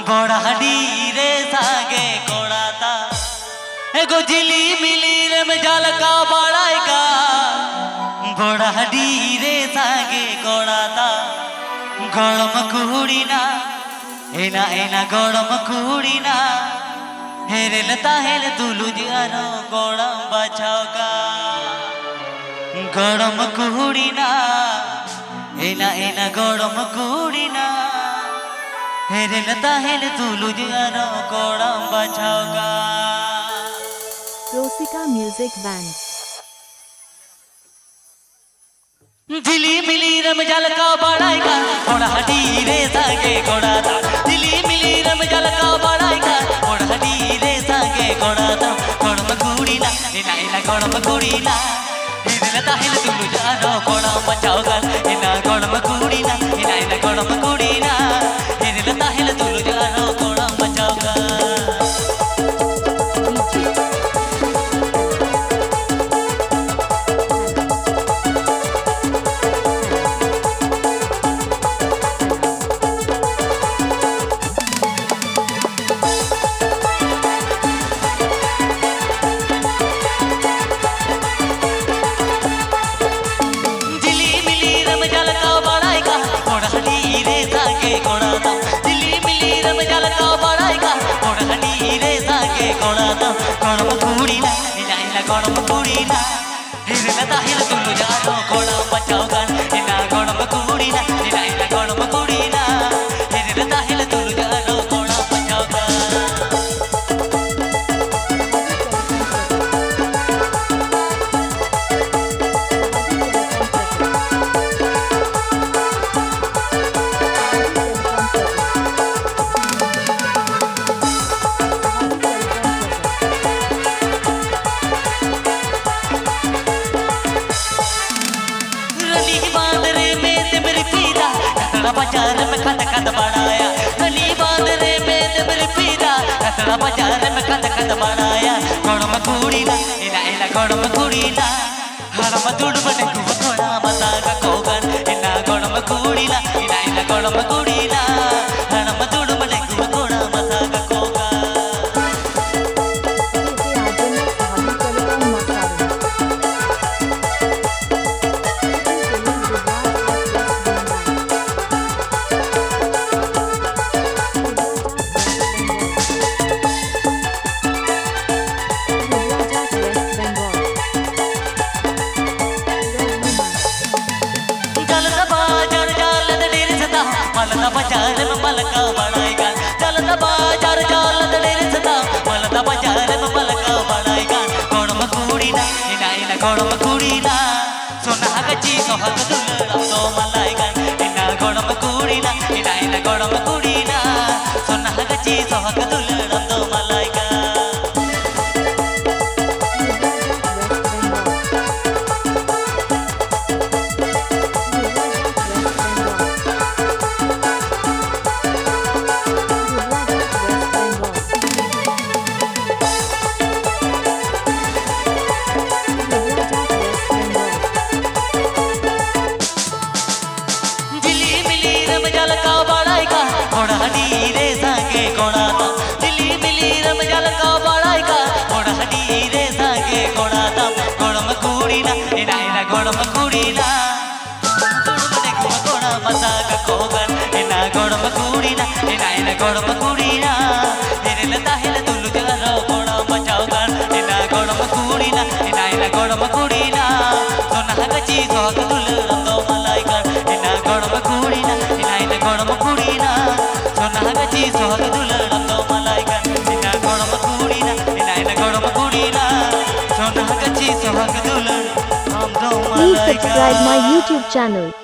गोड़ाडी रे सागे कोड़ाता एगो जिली मिली रे में जाल का बड़ाई का गोड़ाडी रे सागे कोड़ाता गड़म कुड़ीना एना एना गड़म कुड़ीना हेरे लता हेल तुलु जानो गड़म बचाओगा गड़म कुड़ीना एना एना गड़म कुड़ीना हेरे लता हेल तुलु जानो गड़म बचाओगा। Rosika music band. दिली मिली रम जल का बड़ाई का गोड़ाडी रे सागे गोड़ाता दिली मिली रम जल का बड़ाई का गोड़ाडी रे सागे गोड़ाता गड़म कुड़ीना एना एना गड़म कुड़ीना हेरे लता हेल तुलु जानो गड़म बचाओगा एना गड़म कुड़ीना एना एना गड़म कुड़ीना हेरे लता हेल तुलु जानो गड़म बचाओगा। गड़म कुड़ीना एना एना गड़म कुड़ीना हेरे लता हेल तुलु जानो गड़म बचाओगा एना गड़म कुड़ीना एना एना गड़म कुड़ीना हेरे लता हेल तुलु जानो गड़म बचाओगा। बाजार में खद खद बढ़ाया गली बांध रे में मेरी पीरा कतरा बाजार में खद खद बढ़ाया गड़म कुड़ीना एना एना गड़म कुड़ीना हरम दुड़ बने घोड़ा मता का कोगन एना गड़म कुड़ीना एना एना गड़म कुड़ीना हरम दुड़ बने घोड़ा मता का कोगन। मलदा बाजार में मलका बढ़ाएगा चलता बाजार चलत डेर सदा मलदा बाजार में मलका बढ़ाएगा गड़म कुड़ीना एना एना गड़म कुड़ीना सोना गची सोहग दुलड़ा तो मलाएगा एना गड़म कुड़ीना एना एना गड़म कुड़ीना सोना गची सोहग दुलड़ा तो मलाएगा। गोड़ाडी रे सागे गोड़ाता दिली मिली रम जल का बड़ाई का गोड़ाडी रे सागे गोड़ाता गड़म कुड़ीना एना एना गड़म कुड़ीना गोड़ा मता का कोगन एना गड़म कुड़ीना एना एना गड़म कुड़ीना हेरे लता हेल तुलु जानो गड़म बचाओगा एना गड़म कुड़ीना एना एना गड़म कुड़ीना सोना गची सोहग दुलड़ा तो मलाइका एना गड़म कुड़ीना एना एना गड़म कुड़ीना सोना गची सोहग दुलड़ा तो मलाइका एना गड़म कुड़ीना एना एना गड़म कुड़ीना सोना गची सोहग दुलड़ा तो Malaika. Please subscribe my YouTube channel.